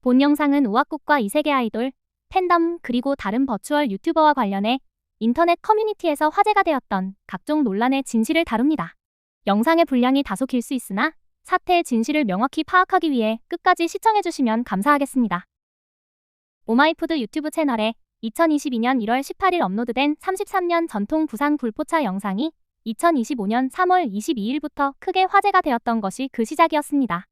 본 영상은 우악국과 이세계 아이돌, 팬덤 그리고 다른 버추얼 유튜버와 관련해 인터넷 커뮤니티에서 화제가 되었던 각종 논란의 진실을 다룹니다. 영상의 분량이 다소 길 수 있으나 사태의 진실을 명확히 파악하기 위해 끝까지 시청해주시면 감사하겠습니다. 오마이푸드 유튜브 채널에 2022년 1월 18일 업로드된 33년 전통 부산 굴포차 영상이 2025년 3월 22일부터 크게 화제가 되었던 것이 그 시작이었습니다.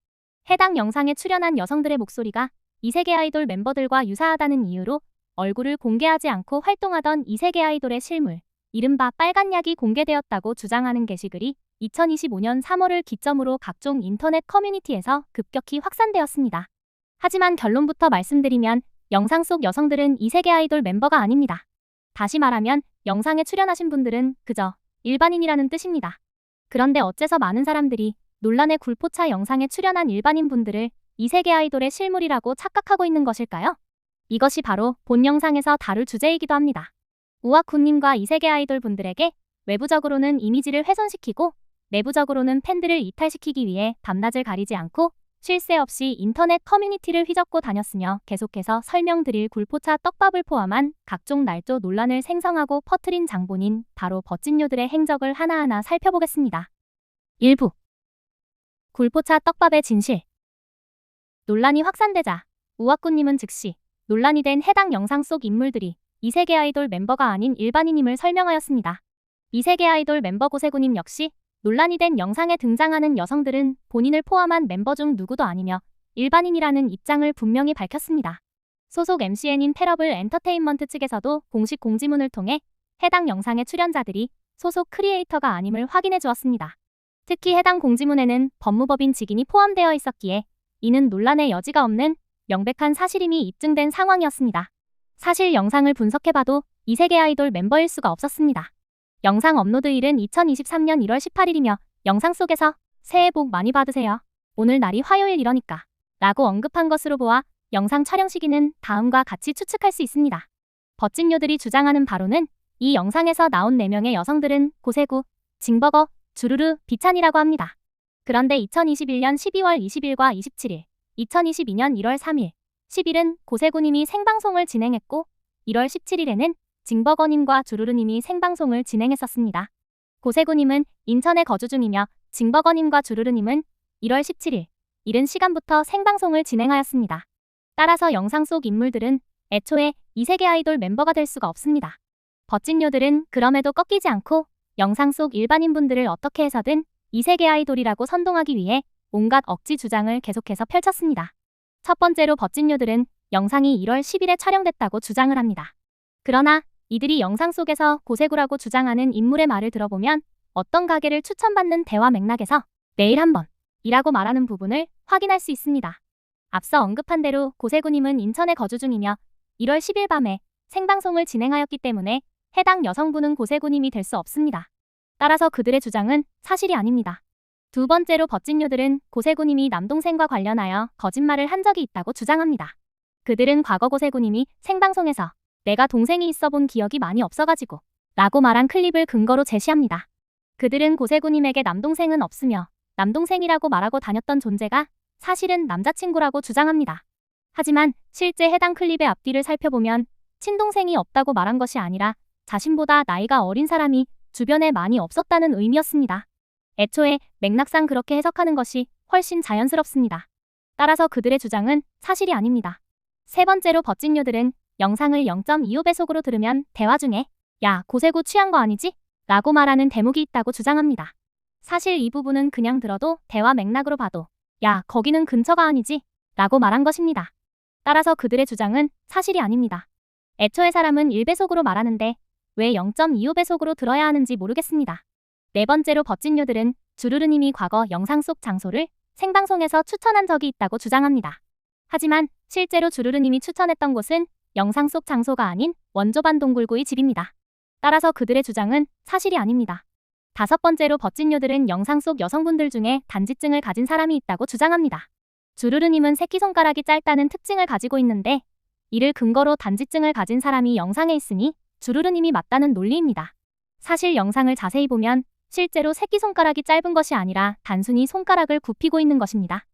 해당 영상에 출연한 여성들의 목소리가 이세계 아이돌 멤버들과 유사하다는 이유로 얼굴을 공개하지 않고 활동하던 이세계 아이돌의 실물, 이른바 빨간 약이 공개되었다고 주장하는 게시글이 2025년 3월을 기점으로 각종 인터넷 커뮤니티에서 급격히 확산되었습니다. 하지만 결론부터 말씀드리면 영상 속 여성들은 이세계 아이돌 멤버가 아닙니다. 다시 말하면 영상에 출연하신 분들은 그저 일반인이라는 뜻입니다. 그런데 어째서 많은 사람들이 논란의 굴포차 영상에 출연한 일반인 분들을 이세계 아이돌의 실물이라고 착각하고 있는 것일까요? 이것이 바로 본 영상에서 다룰 주제이기도 합니다. 우아쿠님과 이세계 아이돌 분들에게 외부적으로는 이미지를 훼손시키고 내부적으로는 팬들을 이탈시키기 위해 밤낮을 가리지 않고 쉴 새 없이 인터넷 커뮤니티를 휘젓고 다녔으며 계속해서 설명드릴 굴포차 떡밥을 포함한 각종 날조 논란을 생성하고 퍼뜨린 장본인 바로 버찐요들의 행적을 하나하나 살펴보겠습니다. 일부 굴포차 떡밥의 진실. 논란이 확산되자 우아꾸님은 즉시 논란이 된 해당 영상 속 인물들이 이세계 아이돌 멤버가 아닌 일반인임을 설명하였습니다. 이세계 아이돌 멤버 고세구님 역시 논란이 된 영상에 등장하는 여성들은 본인을 포함한 멤버 중 누구도 아니며 일반인이라는 입장을 분명히 밝혔습니다. 소속 MCN인 테러블 엔터테인먼트 측에서도 공식 공지문을 통해 해당 영상의 출연자들이 소속 크리에이터가 아님을 확인해 주었습니다. 특히 해당 공지문에는 법무법인 직인이 포함되어 있었기에 이는 논란의 여지가 없는 명백한 사실임이 입증된 상황이었습니다. 사실 영상을 분석해봐도 이세계 아이돌 멤버일 수가 없었습니다. 영상 업로드일은 2023년 1월 18일이며 영상 속에서 새해 복 많이 받으세요. 오늘 날이 화요일 이러니까 라고 언급한 것으로 보아 영상 촬영 시기는 다음과 같이 추측할 수 있습니다. 버찐요들이 주장하는 바로는 이 영상에서 나온 4명의 여성들은 고세구, 징버거, 주르르, 비찬이라고 합니다. 그런데 2021년 12월 20일과 27일, 2022년 1월 3일, 10일은 고세구님이 생방송을 진행했고 1월 17일에는 징버거님과 주르르님이 생방송을 진행했었습니다. 고세구님은 인천에 거주 중이며 징버거님과 주르르님은 1월 17일, 이른 시간부터 생방송을 진행하였습니다. 따라서 영상 속 인물들은 애초에 이세계 아이돌 멤버가 될 수가 없습니다. 버찐요들은 그럼에도 꺾이지 않고 영상 속 일반인분들을 어떻게 해서든 이세계 아이돌이라고 선동하기 위해 온갖 억지 주장을 계속해서 펼쳤습니다. 첫 번째로 버찐요들은 영상이 1월 10일에 촬영됐다고 주장을 합니다. 그러나 이들이 영상 속에서 고세구라고 주장하는 인물의 말을 들어보면 어떤 가게를 추천받는 대화 맥락에서 내일 한번 이라고 말하는 부분을 확인할 수 있습니다. 앞서 언급한 대로 고세구님은 인천에 거주 중이며 1월 10일 밤에 생방송을 진행하였기 때문에 해당 여성분은 고세구님이 될 수 없습니다. 따라서 그들의 주장은 사실이 아닙니다. 두 번째로 버찐요들은 고세구님이 남동생과 관련하여 거짓말을 한 적이 있다고 주장합니다. 그들은 과거 고세구님이 생방송에서 내가 동생이 있어 본 기억이 많이 없어가지고 라고 말한 클립을 근거로 제시합니다. 그들은 고세구님에게 남동생은 없으며 남동생이라고 말하고 다녔던 존재가 사실은 남자친구라고 주장합니다. 하지만 실제 해당 클립의 앞뒤를 살펴보면 친동생이 없다고 말한 것이 아니라 자신보다 나이가 어린 사람이 주변에 많이 없었다는 의미였습니다. 애초에 맥락상 그렇게 해석하는 것이 훨씬 자연스럽습니다. 따라서 그들의 주장은 사실이 아닙니다. 세 번째로 버찐요들은 영상을 0.25배속으로 들으면 대화 중에 야, 고세구 취한 거 아니지? 라고 말하는 대목이 있다고 주장합니다. 사실 이 부분은 그냥 들어도 대화 맥락으로 봐도 야, 거기는 근처가 아니지? 라고 말한 것입니다. 따라서 그들의 주장은 사실이 아닙니다. 애초에 사람은 1배속으로 말하는데 왜 0.25배속으로 들어야 하는지 모르겠습니다. 네 번째로 버찐요들은 주르르님이 과거 영상 속 장소를 생방송에서 추천한 적이 있다고 주장합니다. 하지만 실제로 주르르님이 추천했던 곳은 영상 속 장소가 아닌 원조반 동굴구이 집입니다. 따라서 그들의 주장은 사실이 아닙니다. 다섯 번째로 버찐요들은 영상 속 여성분들 중에 단지증을 가진 사람이 있다고 주장합니다. 주르르님은 새끼손가락이 짧다는 특징을 가지고 있는데 이를 근거로 단지증을 가진 사람이 영상에 있으니 주르르님이 맞다는 논리입니다. 사실 영상을 자세히 보면 실제로 새끼손가락이 짧은 것이 아니라 단순히 손가락을 굽히고 있는 것입니다.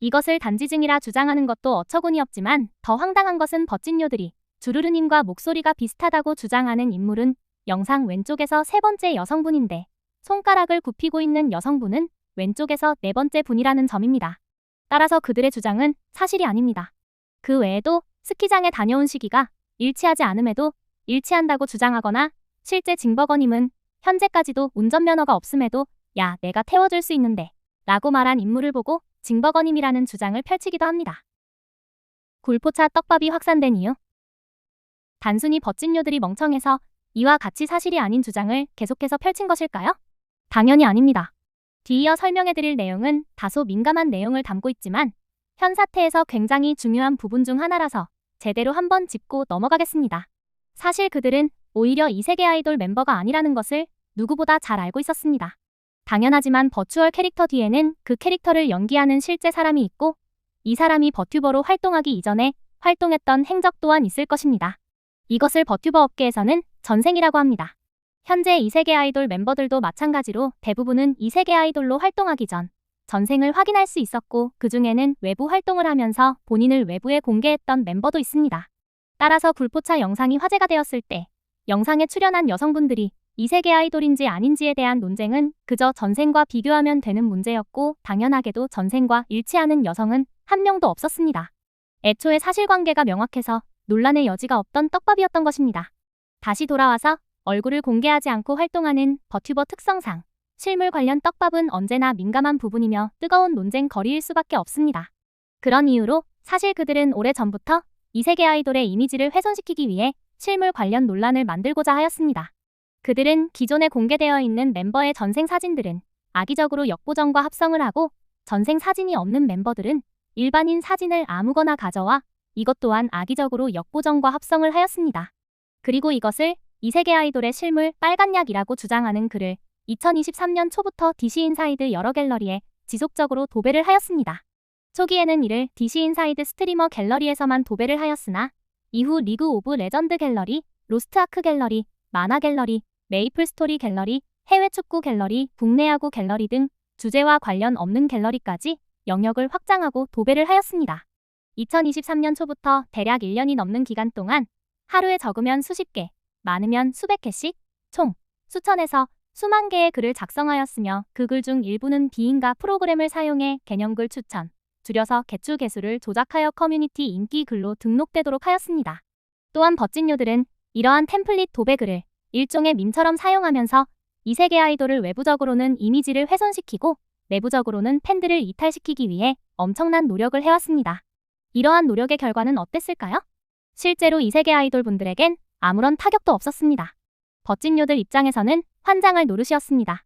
이것을 단지증이라 주장하는 것도 어처구니 없지만 더 황당한 것은 버찐요들이 주루루님과 목소리가 비슷하다고 주장하는 인물은 영상 왼쪽에서 세 번째 여성분인데 손가락을 굽히고 있는 여성분은 왼쪽에서 네 번째 분이라는 점입니다. 따라서 그들의 주장은 사실이 아닙니다. 그 외에도 스키장에 다녀온 시기가 일치하지 않음에도 일치한다고 주장하거나 실제 징버거님은 현재까지도 운전면허가 없음에도 야, 내가 태워줄 수 있는데 라고 말한 인물을 보고 징버거님이라는 주장을 펼치기도 합니다. 굴포차 떡밥이 확산된 이유. 단순히 버찐요들이 멍청해서 이와 같이 사실이 아닌 주장을 계속해서 펼친 것일까요? 당연히 아닙니다. 뒤이어 설명해드릴 내용은 다소 민감한 내용을 담고 있지만 현 사태에서 굉장히 중요한 부분 중 하나라서 제대로 한번 짚고 넘어가겠습니다. 사실 그들은 오히려 이 세계 아이돌 멤버가 아니라는 것을 누구보다 잘 알고 있었습니다. 당연하지만 버추얼 캐릭터 뒤에는 그 캐릭터를 연기하는 실제 사람이 있고 이 사람이 버튜버로 활동하기 이전에 활동했던 행적 또한 있을 것입니다. 이것을 버튜버 업계에서는 전생이라고 합니다. 현재 이 세계 아이돌 멤버들도 마찬가지로 대부분은 이 세계 아이돌로 활동하기 전 전생을 확인할 수 있었고 그 중에는 외부 활동을 하면서 본인을 외부에 공개했던 멤버도 있습니다. 따라서 굴포차 영상이 화제가 되었을 때 영상에 출연한 여성분들이 이 세계 아이돌인지 아닌지에 대한 논쟁은 그저 전생과 비교하면 되는 문제였고 당연하게도 전생과 일치하는 여성은 한 명도 없었습니다. 애초에 사실관계가 명확해서 논란의 여지가 없던 떡밥이었던 것입니다. 다시 돌아와서 얼굴을 공개하지 않고 활동하는 버튜버 특성상 실물 관련 떡밥은 언제나 민감한 부분이며 뜨거운 논쟁 거리일 수밖에 없습니다. 그런 이유로 사실 그들은 오래전부터 이 세계 아이돌의 이미지를 훼손시키기 위해 실물 관련 논란을 만들고자 하였습니다. 그들은 기존에 공개되어 있는 멤버의 전생 사진들은 악의적으로 역보정과 합성을 하고 전생 사진이 없는 멤버들은 일반인 사진을 아무거나 가져와 이것 또한 악의적으로 역보정과 합성을 하였습니다. 그리고 이것을 이 세계 아이돌의 실물 빨간약이라고 주장하는 글을 2023년 초부터 DC인사이드 여러 갤러리에 지속적으로 도배를 하였습니다. 초기에는 이를 DC인사이드 스트리머 갤러리에서만 도배를 하였으나 이후 리그 오브 레전드 갤러리, 로스트 아크 갤러리, 만화 갤러리, 메이플 스토리 갤러리, 해외 축구 갤러리, 국내 야구 갤러리 등 주제와 관련 없는 갤러리까지 영역을 확장하고 도배를 하였습니다. 2023년 초부터 대략 1년이 넘는 기간 동안 하루에 적으면 수십 개, 많으면 수백 개씩 총 수천에서 수만 개의 글을 작성하였으며 그 글 중 일부는 비인가 프로그램을 사용해 개념글 추천, 줄여서 개추 개수를 조작하여 커뮤니티 인기 글로 등록되도록 하였습니다. 또한 버찐요들은 이러한 템플릿 도배 글을 일종의 밈처럼 사용하면서 이 세계 아이돌을 외부적으로는 이미지를 훼손시키고 내부적으로는 팬들을 이탈시키기 위해 엄청난 노력을 해왔습니다. 이러한 노력의 결과는 어땠을까요? 실제로 이 세계 아이돌 분들에겐 아무런 타격도 없었습니다. 버찐요들 입장에서는 환장할 노릇이었습니다.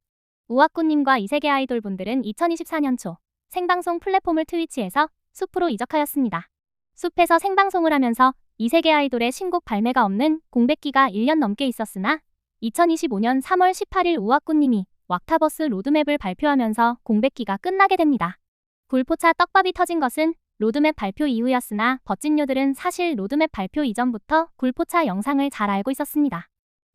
우아꾸님과 이 세계 아이돌 분들은 2024년 초 생방송 플랫폼을 트위치에서 숲으로 이적하였습니다. 숲에서 생방송을 하면서 이 세계 아이돌의 신곡 발매가 없는 공백기가 1년 넘게 있었으나 2025년 3월 18일 우아꾸님이 왁타버스 로드맵을 발표하면서 공백기가 끝나게 됩니다. 굴포차 떡밥이 터진 것은 로드맵 발표 이후였으나 버찐요들은 사실 로드맵 발표 이전부터 굴포차 영상을 잘 알고 있었습니다.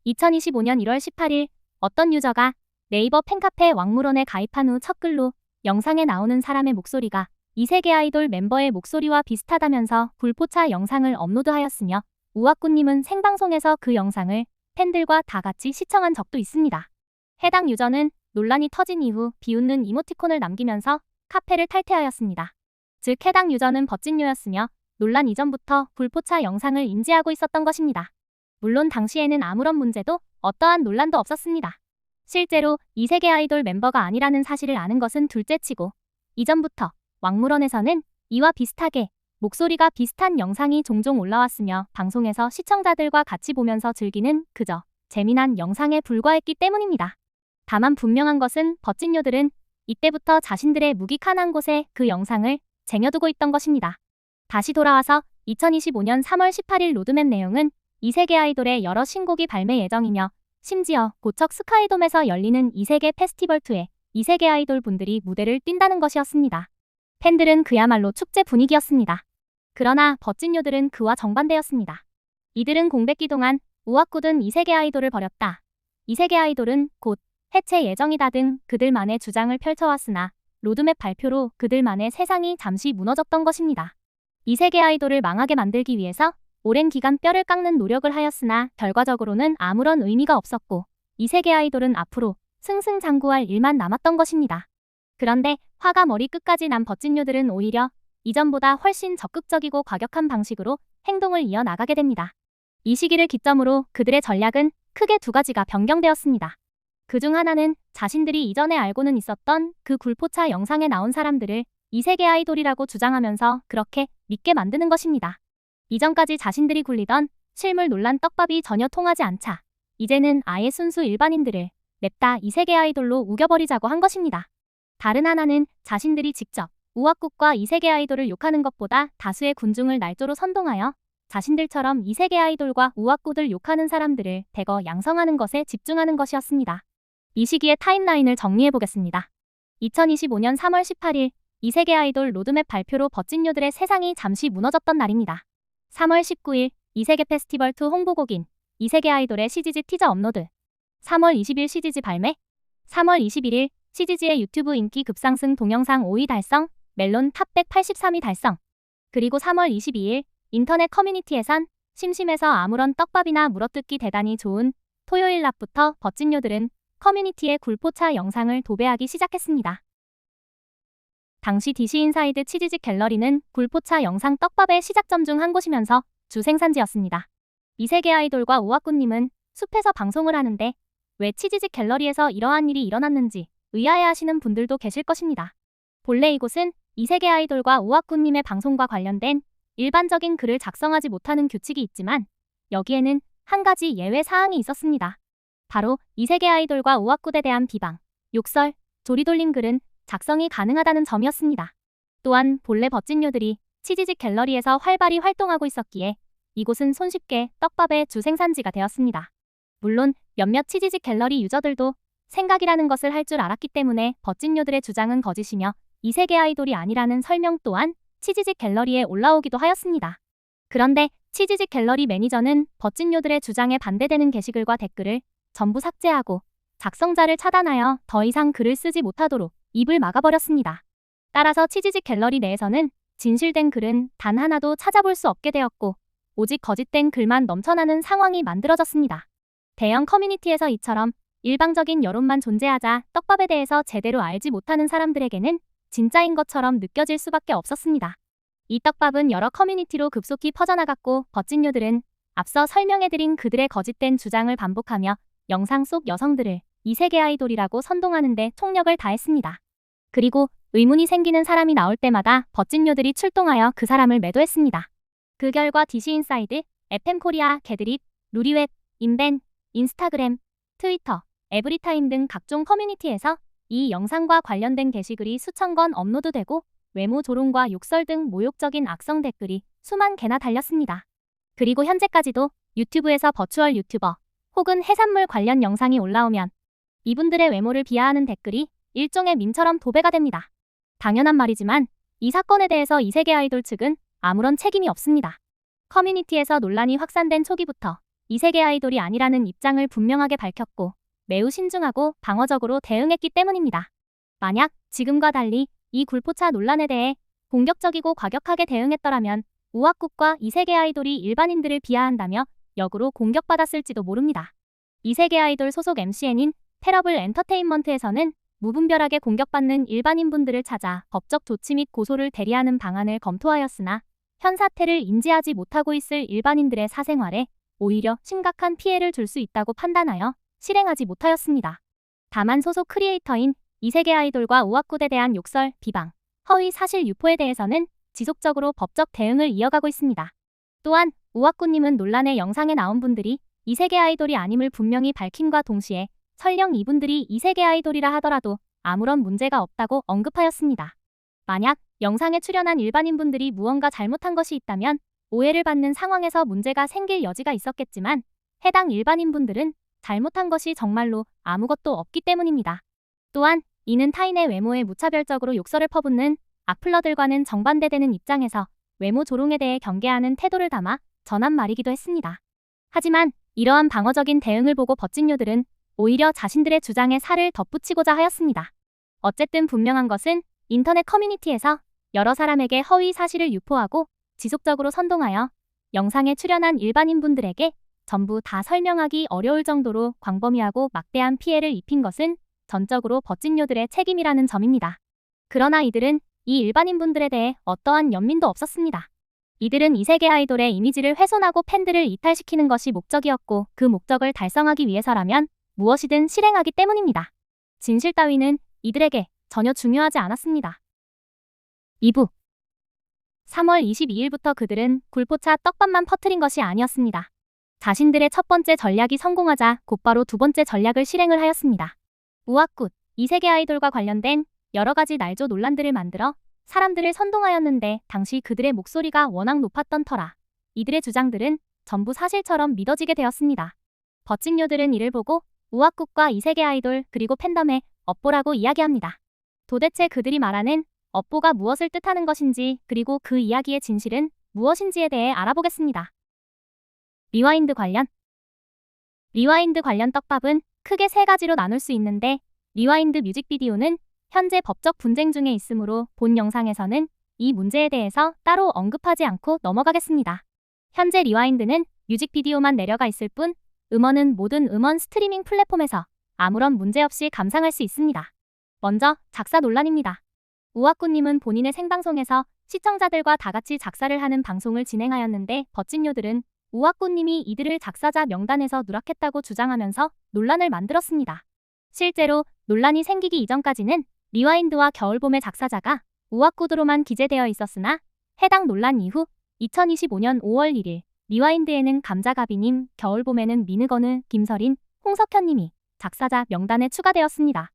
2025년 1월 18일 어떤 유저가 네이버 팬카페 왕물원에 가입한 후 첫 글로 영상에 나오는 사람의 목소리가 이 세계 아이돌 멤버의 목소리와 비슷하다면서 굴포차 영상을 업로드하였으며 우아꾸님은 생방송에서 그 영상을 팬들과 다 같이 시청한 적도 있습니다. 해당 유저는 논란이 터진 이후 비웃는 이모티콘을 남기면서 카페를 탈퇴하였습니다. 즉 해당 유저는 버찐요였으며 논란 이전부터 굴포차 영상을 인지하고 있었던 것입니다. 물론 당시에는 아무런 문제도 어떠한 논란도 없었습니다. 실제로 이 세계 아이돌 멤버가 아니라는 사실을 아는 것은 둘째치고 이전부터 왕물원에서는 이와 비슷하게 목소리가 비슷한 영상이 종종 올라왔으며 방송에서 시청자들과 같이 보면서 즐기는 그저 재미난 영상에 불과했기 때문입니다. 다만 분명한 것은 버찐요들은 이때부터 자신들의 묵익한 곳에 그 영상을 쟁여두고 있던 것입니다. 다시 돌아와서 2025년 3월 18일 로드맵 내용은 이 세계 아이돌의 여러 신곡이 발매 예정이며 심지어 고척 스카이돔에서 열리는 이 세계 페스티벌2에 이 세계 아이돌 분들이 무대를 뛴다는 것이었습니다. 팬들은 그야말로 축제 분위기였습니다. 그러나 버찐요들은 그와 정반대였습니다. 이들은 공백기 동안 우악굳은 이 세계 아이돌을 버렸다. 이 세계 아이돌은 곧 해체 예정이다 등 그들만의 주장을 펼쳐왔으나 로드맵 발표로 그들만의 세상이 잠시 무너졌던 것입니다. 이 세계 아이돌을 망하게 만들기 위해서 오랜 기간 뼈를 깎는 노력을 하였으나 결과적으로는 아무런 의미가 없었고 이 세계 아이돌은 앞으로 승승장구할 일만 남았던 것입니다. 그런데 화가 머리 끝까지 난 버찐요들은 오히려 이전보다 훨씬 적극적이고 과격한 방식으로 행동을 이어나가게 됩니다. 이 시기를 기점으로 그들의 전략은 크게 두 가지가 변경되었습니다. 그중 하나는 자신들이 이전에 알고는 있었던 그 굴포차 영상에 나온 사람들을 이 세계 아이돌이라고 주장하면서 그렇게 믿게 만드는 것입니다. 이전까지 자신들이 굴리던 실물 논란 떡밥이 전혀 통하지 않자 이제는 아예 순수 일반인들을 냅다 이 세계 아이돌로 우겨버리자고 한 것입니다. 다른 하나는 자신들이 직접 우악국과 이 세계 아이돌을 욕하는 것보다 다수의 군중을 날조로 선동하여 자신들처럼 이 세계 아이돌과 우악국을 욕하는 사람들을 대거 양성하는 것에 집중하는 것이었습니다. 이 시기의 타임라인을 정리해보겠습니다. 2025년 3월 18일 이 세계 아이돌 로드맵 발표로 버찐요들의 세상이 잠시 무너졌던 날입니다. 3월 19일 이 세계 페스티벌2 홍보곡인 이 세계 아이돌의 CGG 티저 업로드. 3월 20일 CGG 발매. 3월 21일 CGG의 유튜브 인기 급상승 동영상 5위 달성, 멜론 탑 183위 달성. 그리고 3월 22일 인터넷 커뮤니티에선 심심해서 아무런 떡밥이나 물어뜯기 대단히 좋은 토요일 낮부터 버찐요들은 커뮤니티에 굴포차 영상을 도배하기 시작했습니다. 당시 DC인사이드 치지직 갤러리는 굴포차 영상 떡밥의 시작점 중 한 곳이면서 주 생산지였습니다. 이 세계 아이돌과 우악구님은 숲에서 방송을 하는데 왜 치지직 갤러리에서 이러한 일이 일어났는지 의아해하시는 분들도 계실 것입니다. 본래 이곳은 이 세계 아이돌과 우악구님의 방송과 관련된 일반적인 글을 작성하지 못하는 규칙이 있지만 여기에는 한 가지 예외 사항이 있었습니다. 바로 이 세계 아이돌과 우악굿에 대한 비방, 욕설, 조리돌림 글은 작성이 가능하다는 점이었습니다. 또한 본래 버찐요들이 치지직 갤러리에서 활발히 활동하고 있었기에 이곳은 손쉽게 떡밥의 주 생산지가 되었습니다. 물론 몇몇 치지직 갤러리 유저들도 생각이라는 것을 할 줄 알았기 때문에 버찐요들의 주장은 거짓이며 이 세계 아이돌이 아니라는 설명 또한 치지직 갤러리에 올라오기도 하였습니다. 그런데 치지직 갤러리 매니저는 버찐요들의 주장에 반대되는 게시글과 댓글을 전부 삭제하고 작성자를 차단하여 더 이상 글을 쓰지 못하도록 입을 막아버렸습니다. 따라서 치지직 갤러리 내에서는 진실된 글은 단 하나도 찾아볼 수 없게 되었고 오직 거짓된 글만 넘쳐나는 상황이 만들어졌습니다. 대형 커뮤니티에서 이처럼 일방적인 여론만 존재하자 떡밥에 대해서 제대로 알지 못하는 사람들에게는 진짜인 것처럼 느껴질 수밖에 없었습니다. 이 떡밥은 여러 커뮤니티로 급속히 퍼져나갔고 버찐요들은 앞서 설명해드린 그들의 거짓된 주장을 반복하며 영상 속 여성들을 이 세계 아이돌이라고 선동하는 데 총력을 다했습니다. 그리고 의문이 생기는 사람이 나올 때마다 버찐요들이 출동하여 그 사람을 매도했습니다. 그 결과 DC인사이드, FM코리아, 개드립, 루리웹, 인벤, 인스타그램, 트위터, 에브리타임 등 각종 커뮤니티에서 이 영상과 관련된 게시글이 수천 건 업로드되고 외모 조롱과 욕설 등 모욕적인 악성 댓글이 수만 개나 달렸습니다. 그리고 현재까지도 유튜브에서 버추얼 유튜버 혹은 해산물 관련 영상이 올라오면 이분들의 외모를 비하하는 댓글이 일종의 밈처럼 도배가 됩니다. 당연한 말이지만 이 사건에 대해서 이 세계 아이돌 측은 아무런 책임이 없습니다. 커뮤니티에서 논란이 확산된 초기부터 이 세계 아이돌이 아니라는 입장을 분명하게 밝혔고 매우 신중하고 방어적으로 대응했기 때문입니다. 만약 지금과 달리 이 굴포차 논란에 대해 공격적이고 과격하게 대응했더라면 우악국과 이 세계 아이돌이 일반인들을 비하한다며 역으로 공격받았을지도 모릅니다. 이 세계 아이돌 소속 MCN인 테러블 엔터테인먼트에서는 무분별하게 공격받는 일반인분들을 찾아 법적 조치 및 고소를 대리하는 방안을 검토하였으나 현 사태를 인지하지 못하고 있을 일반인들의 사생활에 오히려 심각한 피해를 줄 수 있다고 판단하여 실행하지 못하였습니다. 다만 소속 크리에이터인 이 세계 아이돌과 우악굿에 대한 욕설, 비방, 허위 사실 유포에 대해서는 지속적으로 법적 대응을 이어가고 있습니다. 또한 우악굿님은 논란의 영상에 나온 분들이 이 세계 아이돌이 아님을 분명히 밝힘과 동시에 설령 이분들이 이 세계 아이돌이라 하더라도 아무런 문제가 없다고 언급하였습니다. 만약 영상에 출연한 일반인분들이 무언가 잘못한 것이 있다면 오해를 받는 상황에서 문제가 생길 여지가 있었겠지만 해당 일반인분들은 잘못한 것이 정말로 아무것도 없기 때문입니다. 또한 이는 타인의 외모에 무차별적으로 욕설을 퍼붓는 악플러들과는 정반대되는 입장에서 외모 조롱에 대해 경계하는 태도를 담아 전한 말이기도 했습니다. 하지만 이러한 방어적인 대응을 보고 버찐요들은 오히려 자신들의 주장에 살을 덧붙이고자 하였습니다. 어쨌든 분명한 것은 인터넷 커뮤니티에서 여러 사람에게 허위 사실을 유포하고 지속적으로 선동하여 영상에 출연한 일반인분들에게 전부 다 설명하기 어려울 정도로 광범위하고 막대한 피해를 입힌 것은 전적으로 버찐료들의 책임이라는 점입니다. 그러나 이들은 이 일반인분들에 대해 어떠한 연민도 없었습니다. 이들은 이세계 아이돌의 이미지를 훼손하고 팬들을 이탈시키는 것이 목적이었고 그 목적을 달성하기 위해서라면 무엇이든 실행하기 때문입니다. 진실 따위는 이들에게 전혀 중요하지 않았습니다. 2부 3월 22일부터 그들은 굴포차 떡밥만 퍼뜨린 것이 아니었습니다. 자신들의 첫 번째 전략이 성공하자 곧바로 두 번째 전략을 실행을 하였습니다. 우아꽃, 이세계 아이돌과 관련된 여러 가지 날조 논란들을 만들어 사람들을 선동하였는데 당시 그들의 목소리가 워낙 높았던 터라 이들의 주장들은 전부 사실처럼 믿어지게 되었습니다. 버찐료들은 이를 보고 우아꽃과 이세계 아이돌 그리고 팬덤의 업보라고 이야기합니다. 도대체 그들이 말하는 업보가 무엇을 뜻하는 것인지 그리고 그 이야기의 진실은 무엇인지에 대해 알아보겠습니다. 리와인드 관련 떡밥은 크게 세 가지로 나눌 수 있는데 리와인드 뮤직비디오는 현재 법적 분쟁 중에 있으므로 본 영상에서는 이 문제에 대해서 따로 언급하지 않고 넘어가겠습니다. 현재 리와인드는 뮤직비디오만 내려가 있을 뿐 음원은 모든 음원 스트리밍 플랫폼에서 아무런 문제 없이 감상할 수 있습니다. 먼저 작사 논란입니다. 우아꾸님은 본인의 생방송에서 시청자들과 다 같이 작사를 하는 방송을 진행하였는데 버찐료들은 우아꾸님이 이들을 작사자 명단에서 누락했다고 주장하면서 논란을 만들었습니다. 실제로 논란이 생기기 이전까지는 리와인드와 겨울봄의 작사자가 우아꾸드로만 기재되어 있었으나 해당 논란 이후 2025년 5월 1일 리와인드에는 감자가비님, 겨울봄에는 민으거느, 김설인, 홍석현님이 작사자 명단에 추가되었습니다.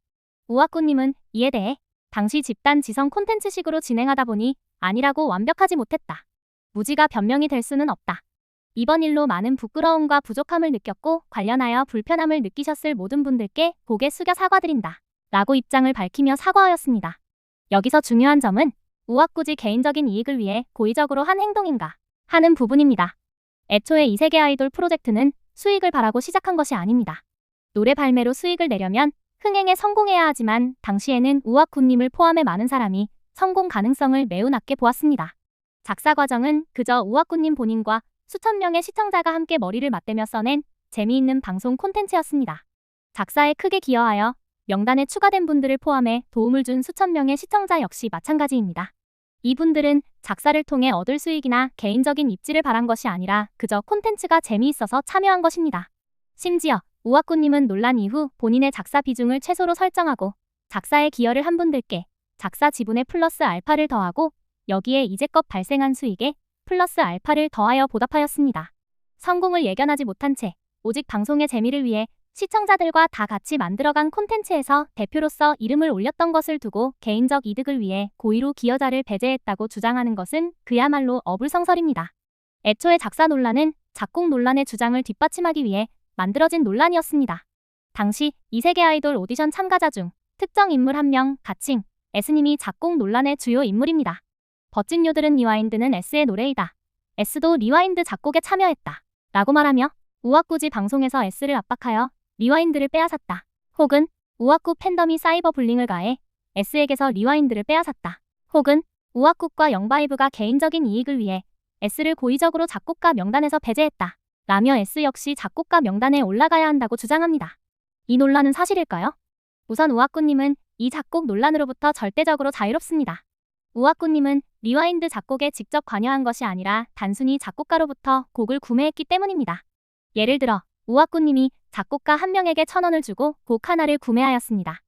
우아꾸님은 이에 대해 당시 집단 지성 콘텐츠식으로 진행하다 보니 아니라고 완벽하지 못했다. 무지가 변명이 될 수는 없다. 이번 일로 많은 부끄러움과 부족함을 느꼈고 관련하여 불편함을 느끼셨을 모든 분들께 고개 숙여 사과드린다. 라고 입장을 밝히며 사과하였습니다. 여기서 중요한 점은 우아꾸지 개인적인 이익을 위해 고의적으로 한 행동인가 하는 부분입니다. 애초에 이세계 아이돌 프로젝트는 수익을 바라고 시작한 것이 아닙니다. 노래 발매로 수익을 내려면 흥행에 성공해야 하지만 당시에는 우아꾸님을 포함해 많은 사람이 성공 가능성을 매우 낮게 보았습니다. 작사 과정은 그저 우아꾸님 본인과 수천 명의 시청자가 함께 머리를 맞대며 써낸 재미있는 방송 콘텐츠였습니다. 작사에 크게 기여하여 명단에 추가된 분들을 포함해 도움을 준 수천 명의 시청자 역시 마찬가지입니다. 이분들은 작사를 통해 얻을 수익이나 개인적인 입지를 바란 것이 아니라 그저 콘텐츠가 재미있어서 참여한 것입니다. 심지어 우아꾸님은 논란 이후 본인의 작사 비중을 최소로 설정하고 작사에 기여를 한 분들께 작사 지분에 플러스 알파를 더하고 여기에 이제껏 발생한 수익에 플러스 알파를 더하여 보답하였습니다. 성공을 예견하지 못한 채 오직 방송의 재미를 위해 시청자들과 다 같이 만들어간 콘텐츠에서 대표로서 이름을 올렸던 것을 두고 개인적 이득을 위해 고의로 기여자를 배제했다고 주장하는 것은 그야말로 어불성설입니다. 애초에 작사 논란은 작곡 논란의 주장을 뒷받침하기 위해 만들어진 논란이었습니다. 당시 이세계 아이돌 오디션 참가자 중 특정 인물 한 명, 가칭, S님이 작곡 논란의 주요 인물입니다. 버찐료들은 리와인드는 S의 노래이다. S도 리와인드 작곡에 참여했다. 라고 말하며 우아꾸지 방송에서 S를 압박하여 리와인드를 빼앗았다. 혹은 우아꾸 팬덤이 사이버 불링을 가해 S에게서 리와인드를 빼앗았다. 혹은 우아꾸과 영바이브가 개인적인 이익을 위해 S를 고의적으로 작곡가 명단에서 배제했다. 라며 S 역시 작곡가 명단에 올라가야 한다고 주장합니다. 이 논란은 사실일까요? 우선 우아꾸님은 이 작곡 논란으로부터 절대적으로 자유롭습니다. 우아꾸님은 리와인드 작곡에 직접 관여한 것이 아니라 단순히 작곡가로부터 곡을 구매했기 때문입니다. 예를 들어 우아꾸님이 작곡가 한 명에게 1,000원을 주고 곡 하나를 구매하였습니다.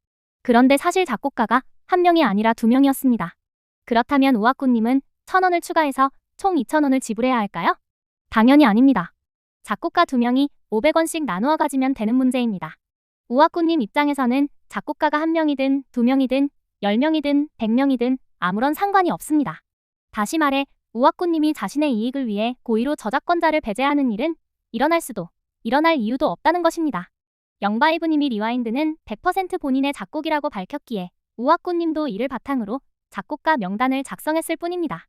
그런데 사실 작곡가가 한 명이 아니라 2명이었습니다. 그렇다면 우아꾸님은 1,000원을 추가해서 총 2,000원을 지불해야 할까요? 당연히 아닙니다. 작곡가 2명이 500원씩 나누어 가지면 되는 문제입니다. 우아꾸님 입장에서는 작곡가가 1명이든 2명이든 10명이든 100명이든 아무런 상관이 없습니다. 다시 말해 우아꾸님이 자신의 이익을 위해 고의로 저작권자를 배제하는 일은 일어날 수도 일어날 이유도 없다는 것입니다. 영바이브님이 리와인드는 100% 본인의 작곡이라고 밝혔기에 우아꾸님도 이를 바탕으로 작곡가 명단을 작성했을 뿐입니다.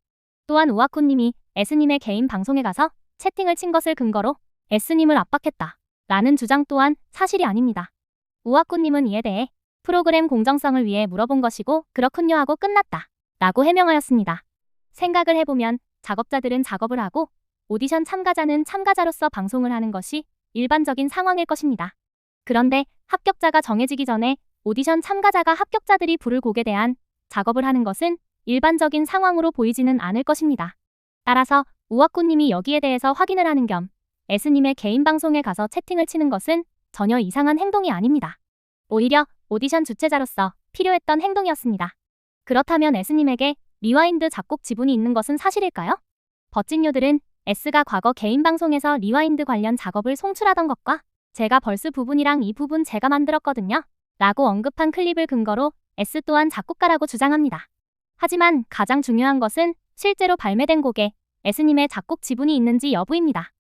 또한 우아꾸님이 S님의 개인 방송에 가서 채팅을 친 것을 근거로 S님을 압박했다 라는 주장 또한 사실이 아닙니다. 우아꾸님은 이에 대해 프로그램 공정성을 위해 물어본 것이고 그렇군요 하고 끝났다. 라고 해명하였습니다. 생각을 해보면 작업자들은 작업을 하고 오디션 참가자는 참가자로서 방송을 하는 것이 일반적인 상황일 것입니다. 그런데 합격자가 정해지기 전에 오디션 참가자가 합격자들이 부를 곡에 대한 작업을 하는 것은 일반적인 상황으로 보이지는 않을 것입니다. 따라서 우와꾸님이 여기에 대해서 확인을 하는 겸 S님의 개인 방송에 가서 채팅을 치는 것은 전혀 이상한 행동이 아닙니다. 오히려 오디션 주최자로서 필요했던 행동이었습니다. 그렇다면 S님에게 리와인드 작곡 지분이 있는 것은 사실일까요? 버찐요들은 S가 과거 개인 방송에서 리와인드 관련 작업을 송출하던 것과 제가 벌스 부분이랑 이 부분 제가 만들었거든요. 라고 언급한 클립을 근거로 S 또한 작곡가라고 주장합니다. 하지만 가장 중요한 것은 실제로 발매된 곡에 S님의 작곡 지분이 있는지 여부입니다.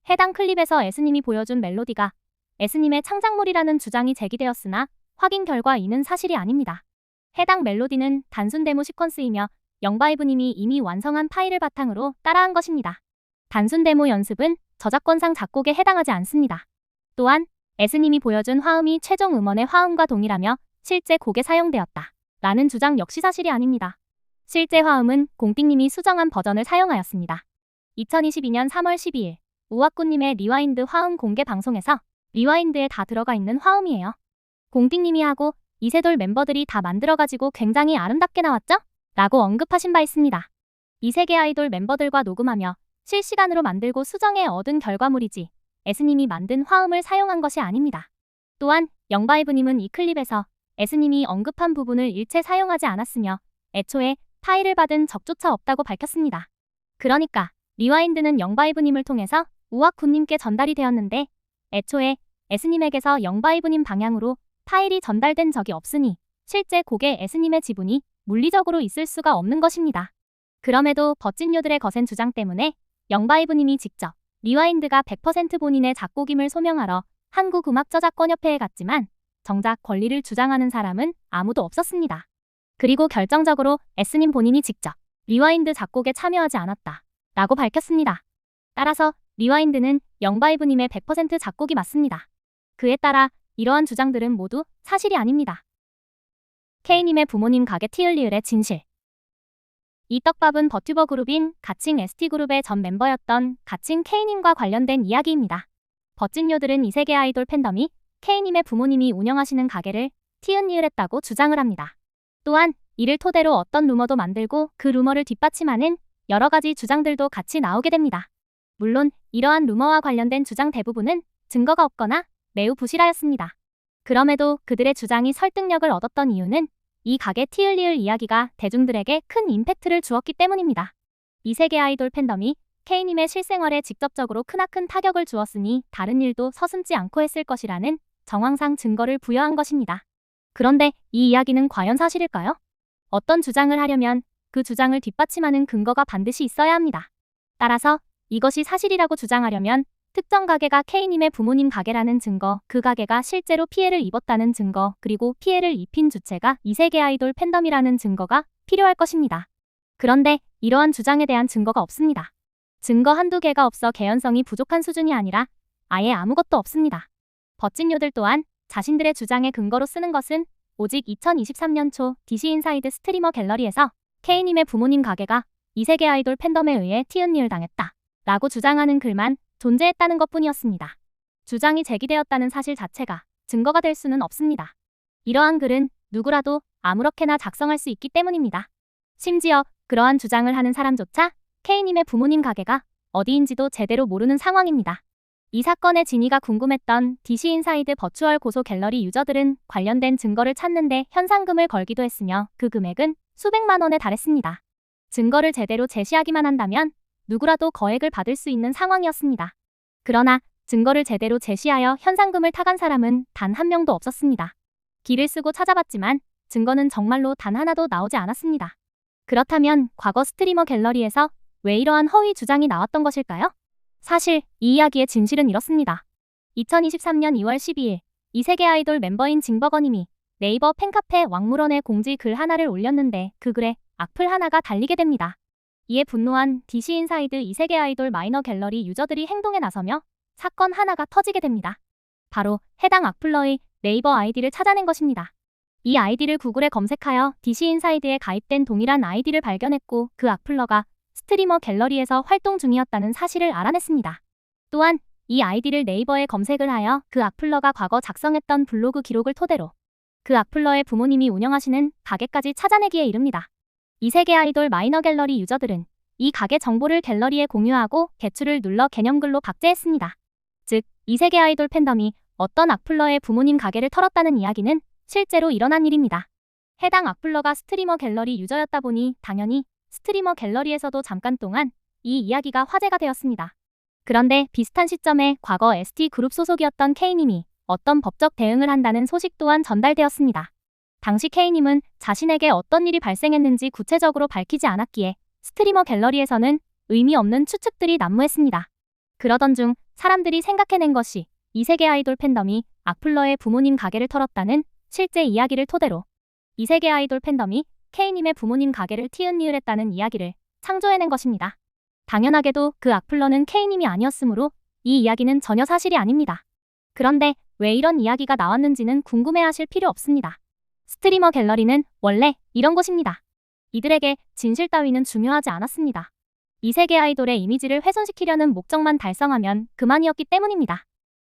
해당 클립에서 S님이 보여준 멜로디가 S님의 창작물이라는 주장이 제기되었으나 확인 결과 이는 사실이 아닙니다. 해당 멜로디는 단순 데모 시퀀스이며 영바이브님이 이미 완성한 파일을 바탕으로 따라한 것입니다. 단순 데모 연습은 저작권상 작곡에 해당하지 않습니다. 또한 S님이 보여준 화음이 최종 음원의 화음과 동일하며 실제 곡에 사용되었다. 라는 주장 역시 사실이 아닙니다. 실제 화음은 공띵님이 수정한 버전을 사용하였습니다. 2022년 3월 12일 우와꾸님의 리와인드 화음 공개 방송에서 리와인드에 다 들어가 있는 화음이에요. 공띵님이 하고 이세돌 멤버들이 다 만들어가지고 굉장히 아름답게 나왔죠? 라고 언급하신 바 있습니다. 이세계 아이돌 멤버들과 녹음하며 실시간으로 만들고 수정해 얻은 결과물이지 S님이 만든 화음을 사용한 것이 아닙니다. 또한 영바이브님은 이 클립에서 S님이 언급한 부분을 일체 사용하지 않았으며 애초에 파일을 받은 적조차 없다고 밝혔습니다. 그러니까 리와인드는 영바이브님을 통해서 우와꾸님께 전달이 되었는데 애초에 S님에게서 영바이브님 방향으로 파일이 전달된 적이 없으니 실제 곡에 S님의 지분이 물리적으로 있을 수가 없는 것입니다. 그럼에도 버찐요들의 거센 주장 때문에 영바이브님이 직접 리와인드가 100% 본인의 작곡임을 소명하러 한국음악저작권협회에 갔지만 정작 권리를 주장하는 사람은 아무도 없었습니다. 그리고 결정적으로 S님 본인이 직접 리와인드 작곡에 참여하지 않았다. 라고 밝혔습니다. 따라서 리와인드는 영바이브님의 100% 작곡이 맞습니다. 그에 따라 이러한 주장들은 모두 사실이 아닙니다. K님의 부모님 가게 티을리을의 진실. 이 떡밥은 버튜버 그룹인 가칭 ST그룹의 전 멤버였던 가칭 K님과 관련된 이야기입니다. 버찐요들은 이세계 아이돌 팬덤이 K님의 부모님이 운영하시는 가게를 티은니을했다고 주장을 합니다. 또한 이를 토대로 어떤 루머도 만들고 그 루머를 뒷받침하는 여러 가지 주장들도 같이 나오게 됩니다. 물론 이러한 루머와 관련된 주장 대부분은 증거가 없거나 매우 부실하였습니다. 그럼에도 그들의 주장이 설득력을 얻었던 이유는 이 가게 티을리을 이야기가 대중들에게 큰 임팩트를 주었기 때문입니다. 이세계 아이돌 팬덤이 K님의 실생활에 직접적으로 크나큰 타격을 주었으니 다른 일도 서슴지 않고 했을 것이라는 정황상 증거를 부여한 것입니다. 그런데 이 이야기는 과연 사실일까요? 어떤 주장을 하려면 그 주장을 뒷받침하는 근거가 반드시 있어야 합니다. 따라서 이것이 사실이라고 주장하려면 특정 가게가 K님의 부모님 가게라는 증거, 그 가게가 실제로 피해를 입었다는 증거, 그리고 피해를 입힌 주체가 이세계 아이돌 팬덤이라는 증거가 필요할 것입니다. 그런데 이러한 주장에 대한 증거가 없습니다. 증거 한두 개가 없어 개연성이 부족한 수준이 아니라 아예 아무것도 없습니다. 버찐요들 또한 자신들의 주장의 근거로 쓰는 것은 오직 2023년 초 DC인사이드 스트리머 갤러리에서 K님의 부모님 가게가 이세계 아이돌 팬덤에 의해 티은니을 당했다. 라고 주장하는 글만 존재했다는 것뿐이었습니다. 주장이 제기되었다는 사실 자체가 증거가 될 수는 없습니다. 이러한 글은 누구라도 아무렇게나 작성할 수 있기 때문입니다. 심지어 그러한 주장을 하는 사람조차 K님의 부모님 가게가 어디인지도 제대로 모르는 상황입니다. 이 사건의 진위가 궁금했던 DC인사이드 버추얼 고소 갤러리 유저들은 관련된 증거를 찾는데 현상금을 걸기도 했으며 그 금액은 수백만 원에 달했습니다. 증거를 제대로 제시하기만 한다면 누구라도 거액을 받을 수 있는 상황이었습니다. 그러나 증거를 제대로 제시하여 현상금을 타간 사람은 단 한 명도 없었습니다. 기를 쓰고 찾아봤지만 증거는 정말로 단 하나도 나오지 않았습니다. 그렇다면 과거 스트리머 갤러리에서 왜 이러한 허위 주장이 나왔던 것일까요? 사실 이 이야기의 진실은 이렇습니다. 2023년 2월 12일 이세계 아이돌 멤버인 징버거님이 네이버 팬카페 왕물원에 공지 글 하나를 올렸는데 그 글에 악플 하나가 달리게 됩니다. 이에 분노한 DC인사이드 이세계 아이돌 마이너 갤러리 유저들이 행동에 나서며 사건 하나가 터지게 됩니다. 바로 해당 악플러의 네이버 아이디를 찾아낸 것입니다. 이 아이디를 구글에 검색하여 DC인사이드에 가입된 동일한 아이디를 발견했고 그 악플러가 스트리머 갤러리에서 활동 중이었다는 사실을 알아냈습니다. 또한 이 아이디를 네이버에 검색을 하여 그 악플러가 과거 작성했던 블로그 기록을 토대로 그 악플러의 부모님이 운영하시는 가게까지 찾아내기에 이릅니다. 이세계 아이돌 마이너 갤러리 유저들은 이 가게 정보를 갤러리에 공유하고 개출을 눌러 개념글로 박제했습니다. 즉, 이세계 아이돌 팬덤이 어떤 악플러의 부모님 가게를 털었다는 이야기는 실제로 일어난 일입니다. 해당 악플러가 스트리머 갤러리 유저였다 보니 당연히 스트리머 갤러리에서도 잠깐 동안 이 이야기가 화제가 되었습니다. 그런데 비슷한 시점에 과거 ST그룹 소속이었던 K님이 어떤 법적 대응을 한다는 소식 또한 전달되었습니다. 당시 K님은 자신에게 어떤 일이 발생했는지 구체적으로 밝히지 않았기에 스트리머 갤러리에서는 의미 없는 추측들이 난무했습니다. 그러던 중 사람들이 생각해낸 것이 이세계 아이돌 팬덤이 악플러의 부모님 가게를 털었다는 실제 이야기를 토대로 이세계 아이돌 팬덤이 K님의 부모님 가게를 티읕니을했다는 이야기를 창조해낸 것입니다. 당연하게도 그 악플러는 K님이 아니었으므로 이 이야기는 전혀 사실이 아닙니다. 그런데 왜 이런 이야기가 나왔는지는 궁금해하실 필요 없습니다. 스트리머 갤러리는 원래 이런 곳입니다. 이들에게 진실 따위는 중요하지 않았습니다. 이세계 아이돌의 이미지를 훼손시키려는 목적만 달성하면 그만이었기 때문입니다.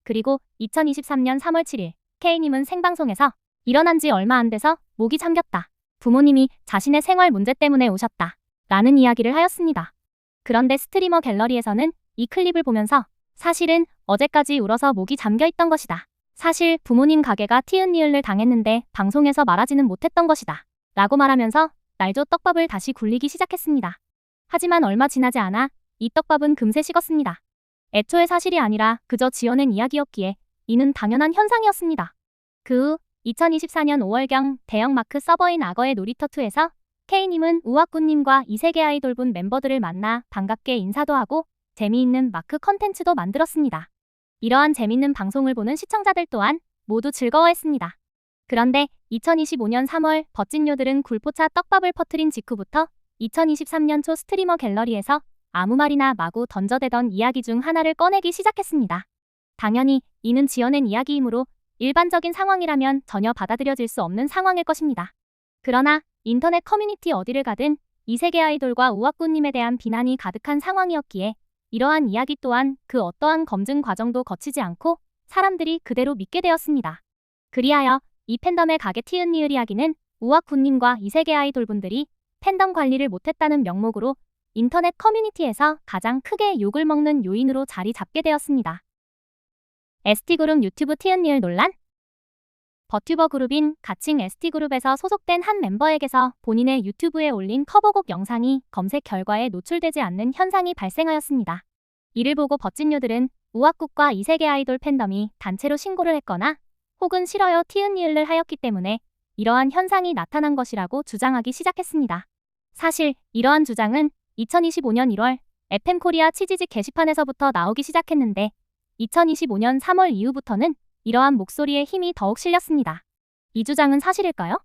그리고 2023년 3월 7일 K님은 생방송에서 일어난 지 얼마 안 돼서 목이 잠겼다. 부모님이 자신의 생활 문제 때문에 오셨다. 라는 이야기를 하였습니다. 그런데 스트리머 갤러리에서는 이 클립을 보면서 사실은 어제까지 울어서 목이 잠겨 있던 것이다. 사실 부모님 가게가 티읕니을을 당했는데 방송에서 말하지는 못했던 것이다. 라고 말하면서 날조 떡밥을 다시 굴리기 시작했습니다. 하지만 얼마 지나지 않아 이 떡밥은 금세 식었습니다. 애초에 사실이 아니라 그저 지어낸 이야기였기에 이는 당연한 현상이었습니다. 그 후 2024년 5월경 대형마크 서버인 악어의 놀이터2에서 K님은 우악구님과 이세계 아이돌분 멤버들을 만나 반갑게 인사도 하고 재미있는 마크 컨텐츠도 만들었습니다. 이러한 재밌는 방송을 보는 시청자들 또한 모두 즐거워했습니다. 그런데 2025년 3월 버찐요들은 굴포차 떡밥을 퍼뜨린 직후부터 2023년 초 스트리머 갤러리에서 아무 말이나 마구 던져대던 이야기 중 하나를 꺼내기 시작했습니다. 당연히 이는 지어낸 이야기이므로 일반적인 상황이라면 전혀 받아들여질 수 없는 상황일 것입니다. 그러나 인터넷 커뮤니티 어디를 가든 이세계 아이돌과 우악구님에 대한 비난이 가득한 상황이었기에 이러한 이야기 또한 그 어떠한 검증 과정도 거치지 않고 사람들이 그대로 믿게 되었습니다. 그리하여 이 팬덤의 가게 티읕니을 이야기는 우악구님과 이세계 아이돌분들이 팬덤 관리를 못했다는 명목으로 인터넷 커뮤니티에서 가장 크게 욕을 먹는 요인으로 자리 잡게 되었습니다. ST그룹 유튜브 티읕니을 논란? 버튜버 그룹인 가칭 ST그룹에서 소속된 한 멤버에게서 본인의 유튜브에 올린 커버곡 영상이 검색 결과에 노출되지 않는 현상이 발생하였습니다. 이를 보고 버찐요들은 우악국과 이세계 아이돌 팬덤이 단체로 신고를 했거나 혹은 싫어요 티읕니을을 하였기 때문에 이러한 현상이 나타난 것이라고 주장하기 시작했습니다. 사실 이러한 주장은 2025년 1월 FM코리아 치지직 게시판에서부터 나오기 시작했는데 2025년 3월 이후부터는 이러한 목소리에 힘이 더욱 실렸습니다. 이 주장은 사실일까요?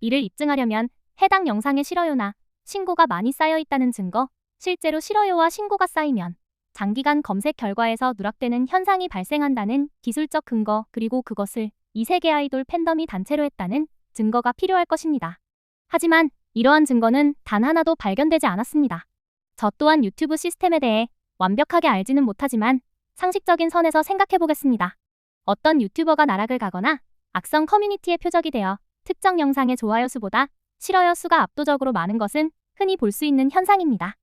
이를 입증하려면 해당 영상에 싫어요나 신고가 많이 쌓여 있다는 증거, 실제로 싫어요와 신고가 쌓이면 장기간 검색 결과에서 누락되는 현상이 발생한다는 기술적 근거, 그리고 그것을 이세계 아이돌 팬덤이 단체로 했다는 증거가 필요할 것입니다. 하지만 이러한 증거는 단 하나도 발견되지 않았습니다. 저 또한 유튜브 시스템에 대해 완벽하게 알지는 못하지만 상식적인 선에서 생각해 보겠습니다. 어떤 유튜버가 나락을 가거나 악성 커뮤니티의 표적이 되어 특정 영상의 좋아요 수보다 싫어요 수가 압도적으로 많은 것은 흔히 볼 수 있는 현상입니다.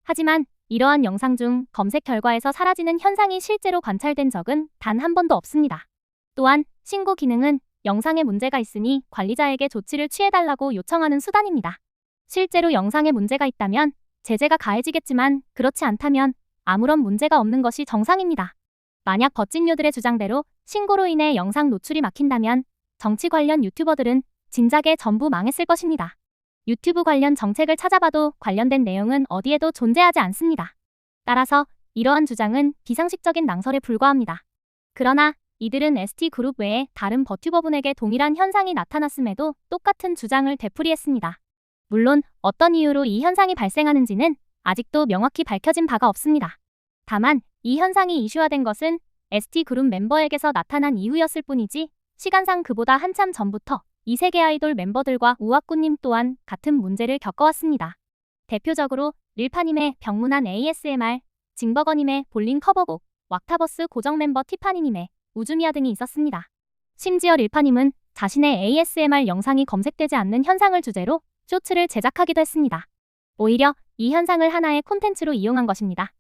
하지만 이러한 영상 중 검색 결과에서 사라지는 현상이 실제로 관찰된 적은 단 한 번도 없습니다. 또한 신고 기능은 영상에 문제가 있으니 관리자에게 조치를 취해달라고 요청하는 수단입니다. 실제로 영상에 문제가 있다면 제재가 가해지겠지만 그렇지 않다면 아무런 문제가 없는 것이 정상입니다. 만약 버찐요들의 주장대로 신고로 인해 영상 노출이 막힌다면 정치 관련 유튜버들은 진작에 전부 망했을 것입니다. 유튜브 관련 정책을 찾아봐도 관련된 내용은 어디에도 존재하지 않습니다. 따라서 이러한 주장은 비상식적인 낭설에 불과합니다. 그러나 이들은 ST그룹 외에 다른 버튜버분에게 동일한 현상이 나타났음에도 똑같은 주장을 되풀이했습니다. 물론 어떤 이유로 이 현상이 발생하는지는 아직도 명확히 밝혀진 바가 없습니다. 다만 이 현상이 이슈화된 것은 ST그룹 멤버에게서 나타난 이후였을 뿐이지 시간상 그보다 한참 전부터 이세계 아이돌 멤버들과 우아꾸님 또한 같은 문제를 겪어왔습니다. 대표적으로 릴파님의 병문안 ASMR, 징버거님의 볼링 커버곡, 왁타버스 고정 멤버 티파니님의 우주미아 등이 있었습니다. 심지어 릴파님은 자신의 ASMR 영상이 검색되지 않는 현상을 주제로 쇼츠를 제작하기도 했습니다. 오히려 이 현상을 하나의 콘텐츠로 이용한 것입니다.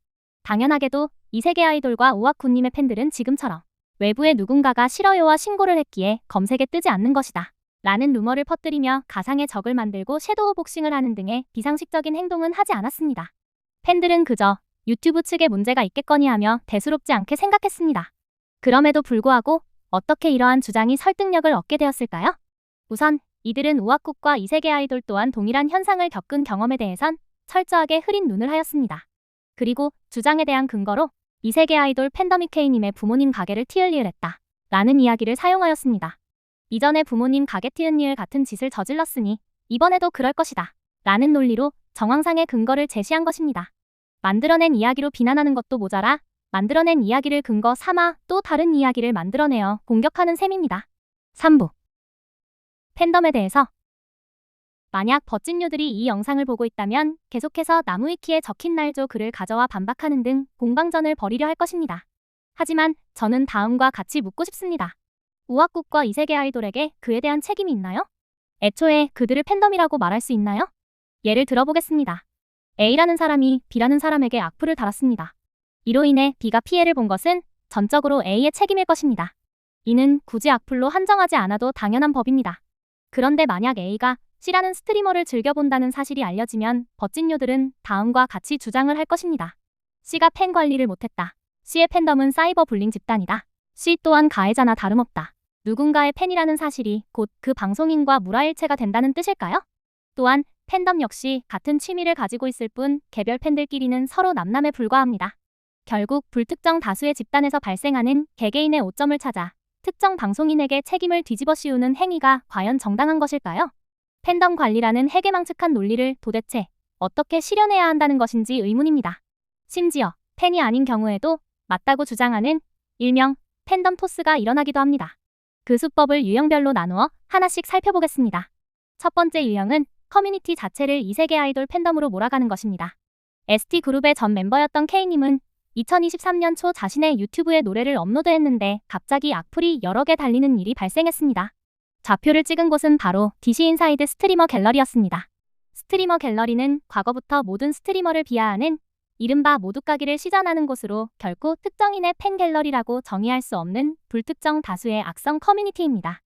당연하게도 이세계 아이돌과 우아꾸님의 팬들은 지금처럼 외부의 누군가가 싫어요와 신고를 했기에 검색에 뜨지 않는 것이다 라는 루머를 퍼뜨리며 가상의 적을 만들고 섀도우 복싱을 하는 등의 비상식적인 행동은 하지 않았습니다. 팬들은 그저 유튜브 측에 문제가 있겠거니 하며 대수롭지 않게 생각했습니다. 그럼에도 불구하고 어떻게 이러한 주장이 설득력을 얻게 되었을까요? 우선 이들은 우아국과 이세계 아이돌 또한 동일한 현상을 겪은 경험에 대해선 철저하게 흐린 눈을 하였습니다. 그리고 주장에 대한 근거로 이세계 아이돌 팬더믹 K님의 부모님 가게를 티을리을했다 라는 이야기를 사용하였습니다. 이전에 부모님 가게 티은리을 같은 짓을 저질렀으니 이번에도 그럴 것이다 라는 논리로 정황상의 근거를 제시한 것입니다. 만들어낸 이야기로 비난하는 것도 모자라 만들어낸 이야기를 근거 삼아 또 다른 이야기를 만들어내어 공격하는 셈입니다. 3부 팬덤에 대해서 만약 버찐류들이 이 영상을 보고 있다면 계속해서 나무위키에 적힌 날조 글을 가져와 반박하는 등 공방전을 벌이려 할 것입니다. 하지만 저는 다음과 같이 묻고 싶습니다. 우아국과 이세계 아이돌에게 그에 대한 책임이 있나요? 애초에 그들을 팬덤이라고 말할 수 있나요? 예를 들어보겠습니다. A라는 사람이 B라는 사람에게 악플을 달았습니다. 이로 인해 B가 피해를 본 것은 전적으로 A의 책임일 것입니다. 이는 굳이 악플로 한정하지 않아도 당연한 법입니다. 그런데 만약 A가 C라는 스트리머를 즐겨본다는 사실이 알려지면 버찐요들은 다음과 같이 주장을 할 것입니다. C가 팬 관리를 못했다. C의 팬덤은 사이버 불링 집단이다. C 또한 가해자나 다름없다. 누군가의 팬이라는 사실이 곧 그 방송인과 물화일체가 된다는 뜻일까요? 또한 팬덤 역시 같은 취미를 가지고 있을 뿐 개별 팬들끼리는 서로 남남에 불과합니다. 결국 불특정 다수의 집단에서 발생하는 개개인의 오점을 찾아 특정 방송인에게 책임을 뒤집어 씌우는 행위가 과연 정당한 것일까요? 팬덤 관리라는 해괴망측한 논리를 도대체 어떻게 실현해야 한다는 것인지 의문입니다. 심지어 팬이 아닌 경우에도 맞다고 주장하는 일명 팬덤 토스가 일어나기도 합니다. 그 수법을 유형별로 나누어 하나씩 살펴보겠습니다. 첫 번째 유형은 커뮤니티 자체를 이세계 아이돌 팬덤으로 몰아가는 것입니다. ST그룹의 전 멤버였던 K님은 2023년 초 자신의 유튜브에 노래를 업로드했는데 갑자기 악플이 여러 개 달리는 일이 발생했습니다. 좌표를 찍은 곳은 바로 DC인사이드 스트리머 갤러리였습니다. 스트리머 갤러리는 과거부터 모든 스트리머를 비하하는 이른바 모두까기를 시전하는 곳으로 결코 특정인의 팬 갤러리라고 정의할 수 없는 불특정 다수의 악성 커뮤니티입니다.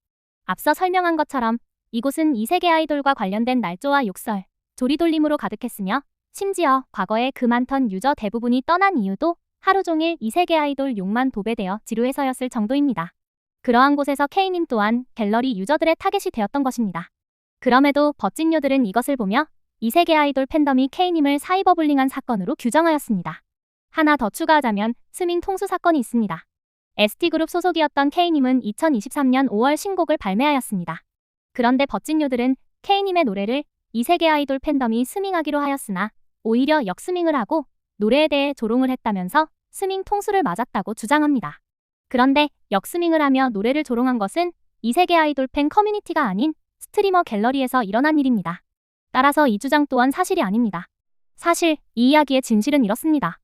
앞서 설명한 것처럼 이곳은 이세계 아이돌과 관련된 날조와 욕설, 조리돌림으로 가득했으며 심지어 과거에 그 많던 유저 대부분이 떠난 이유도 하루 종일 이세계 아이돌 욕만 도배되어 지루해서였을 정도입니다. 그러한 곳에서 K님 또한 갤러리 유저들의 타겟이 되었던 것입니다. 그럼에도 버찐요들은 이것을 보며 이세계 아이돌 팬덤이 K님을 사이버불링한 사건으로 규정하였습니다. 하나 더 추가하자면 스밍 통수 사건이 있습니다. ST그룹 소속이었던 K님은 2023년 5월 신곡을 발매하였습니다. 그런데 버찐요들은 K님의 노래를 이세계 아이돌 팬덤이 스밍하기로 하였으나 오히려 역스밍을 하고 노래에 대해 조롱을 했다면서 스밍 통수를 맞았다고 주장합니다. 그런데 역스밍을 하며 노래를 조롱한 것은 이세계 아이돌 팬 커뮤니티가 아닌 스트리머 갤러리에서 일어난 일입니다. 따라서 이 주장 또한 사실이 아닙니다. 사실 이 이야기의 진실은 이렇습니다.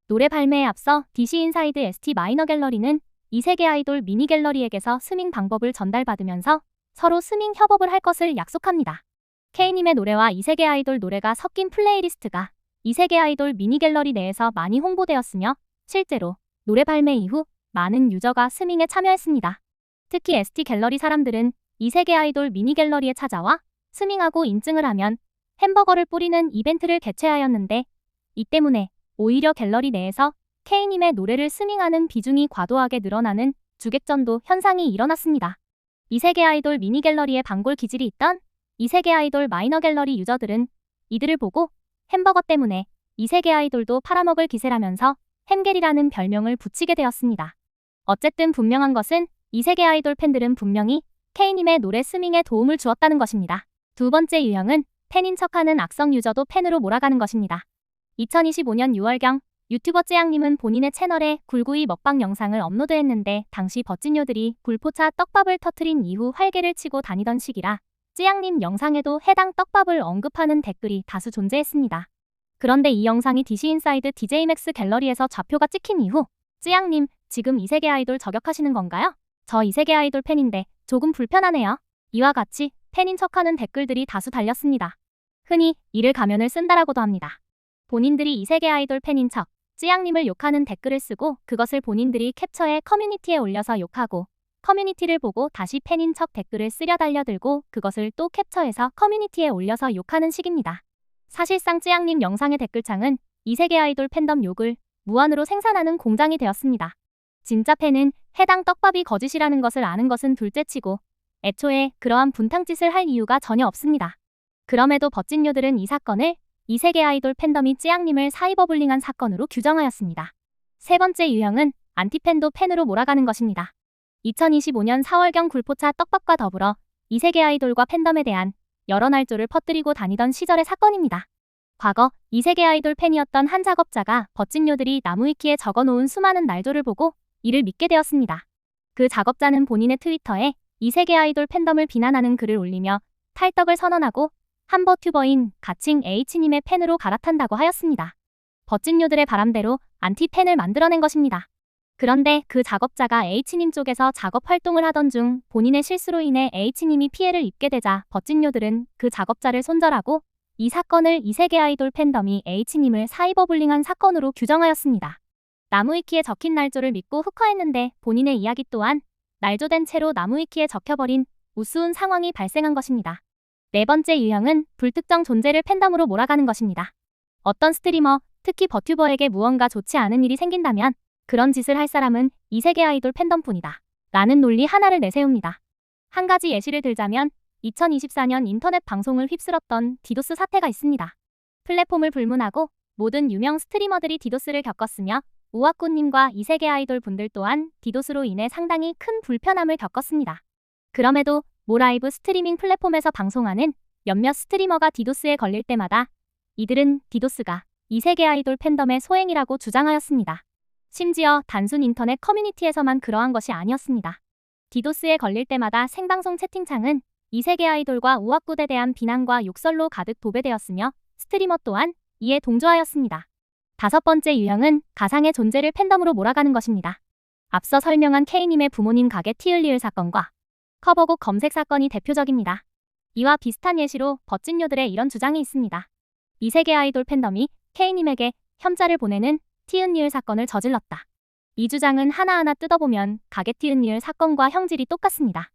노래 발매에 앞서 DC인사이드 ST 마이너 갤러리는 이세계 아이돌 미니 갤러리에게서 스밍 방법을 전달받으면서 서로 스밍 협업을 할 것을 약속합니다. K님의 노래와 이세계 아이돌 노래가 섞인 플레이리스트가 이세계 아이돌 미니 갤러리 내에서 많이 홍보되었으며 실제로 노래 발매 이후 많은 유저가 스밍에 참여했습니다. 특히 ST 갤러리 사람들은 이세계 아이돌 미니 갤러리에 찾아와 스밍하고 인증을 하면 햄버거를 뿌리는 이벤트를 개최하였는데 이 때문에 오히려 갤러리 내에서 K님의 노래를 스밍하는 비중이 과도하게 늘어나는 주객전도 현상이 일어났습니다. 이세계 아이돌 미니 갤러리에 방골 기질이 있던 이세계 아이돌 마이너 갤러리 유저들은 이들을 보고 햄버거 때문에 이세계 아이돌도 팔아먹을 기세라면서 햄겔이라는 별명을 붙이게 되었습니다. 어쨌든 분명한 것은 이세계 아이돌 팬들은 분명히 K님의 노래 스밍에 도움을 주었다는 것입니다. 두 번째 유형은 팬인 척하는 악성 유저도 팬으로 몰아가는 것입니다. 2025년 6월경 유튜버 쯔양님은 본인의 채널에 굴구이 먹방 영상을 업로드했는데 당시 버찐요들이 굴포차 떡밥을 터트린 이후 활개를 치고 다니던 시기라 쯔양님 영상에도 해당 떡밥을 언급하는 댓글이 다수 존재했습니다. 그런데 이 영상이 DC인사이드 DJ맥스 갤러리에서 좌표가 찍힌 이후 쯔양님 지금 이세계 아이돌 저격하시는 건가요? 저 이세계 아이돌 팬인데 조금 불편하네요. 이와 같이 팬인 척하는 댓글들이 다수 달렸습니다. 흔히 이를 가면을 쓴다라고도 합니다. 본인들이 이세계 아이돌 팬인 척 쯔양님을 욕하는 댓글을 쓰고 그것을 본인들이 캡처해 커뮤니티에 올려서 욕하고 커뮤니티를 보고 다시 팬인 척 댓글을 쓰려 달려들고 그것을 또 캡처해서 커뮤니티에 올려서 욕하는 식입니다. 사실상 쯔양님 영상의 댓글창은 이세계 아이돌 팬덤 욕을 무한으로 생산하는 공장이 되었습니다. 진짜 팬은 해당 떡밥이 거짓이라는 것을 아는 것은 둘째치고 애초에 그러한 분탕짓을 할 이유가 전혀 없습니다. 그럼에도 버찐요들은 이 사건을 이세계 아이돌 팬덤이 쯔양님을 사이버불링한 사건으로 규정하였습니다. 세 번째 유형은 안티팬도 팬으로 몰아가는 것입니다. 2025년 4월경 굴포차 떡밥과 더불어 이세계 아이돌과 팬덤에 대한 여러 날조를 퍼뜨리고 다니던 시절의 사건입니다. 과거 이세계 아이돌 팬이었던 한 작업자가 버찐요들이 나무위키에 적어놓은 수많은 날조를 보고 이를 믿게 되었습니다. 그 작업자는 본인의 트위터에 이세계 아이돌 팬덤을 비난하는 글을 올리며 탈덕을 선언하고 한버튜버인 가칭 H님의 팬으로 갈아탄다고 하였습니다. 버찐요들의 바람대로 안티팬을 만들어낸 것입니다. 그런데 그 작업자가 H님 쪽에서 작업 활동을 하던 중 본인의 실수로 인해 H님이 피해를 입게 되자 버찐요들은 그 작업자를 손절하고 이 사건을 이세계 아이돌 팬덤이 H님을 사이버불링한 사건으로 규정하였습니다. 나무위키에 적힌 날조를 믿고 흑화했는데 본인의 이야기 또한 날조된 채로 나무위키에 적혀버린 우스운 상황이 발생한 것입니다. 네 번째 유형은 불특정 존재를 팬덤으로 몰아가는 것입니다. 어떤 스트리머, 특히 버튜버에게 무언가 좋지 않은 일이 생긴다면 그런 짓을 할 사람은 이세계 아이돌 팬덤뿐이다 라는 논리 하나를 내세웁니다. 한 가지 예시를 들자면 2024년 인터넷 방송을 휩쓸었던 디도스 사태가 있습니다. 플랫폼을 불문하고 모든 유명 스트리머들이 디도스를 겪었으며 우아꾸님과 이세계 아이돌 분들 또한 디도스로 인해 상당히 큰 불편함을 겪었습니다. 그럼에도 모 라이브 스트리밍 플랫폼에서 방송하는 몇몇 스트리머가 디도스에 걸릴 때마다 이들은 디도스가 이세계 아이돌 팬덤의 소행이라고 주장하였습니다. 심지어 단순 인터넷 커뮤니티에서만 그러한 것이 아니었습니다. 디도스에 걸릴 때마다 생방송 채팅창은 이세계 아이돌과 우아굿에 대한 비난과 욕설로 가득 도배되었으며 스트리머 또한 이에 동조하였습니다. 다섯 번째 유형은 가상의 존재를 팬덤으로 몰아가는 것입니다. 앞서 설명한 K님의 부모님 가게 티을리을 사건과 커버곡 검색 사건이 대표적입니다. 이와 비슷한 예시로 버찐요들의 이런 주장이 있습니다. 이세계 아이돌 팬덤이 K님에게 혐자를 보내는 티은리을 사건을 저질렀다. 이 주장은 하나하나 뜯어보면 가게 티은리을 사건과 형질이 똑같습니다.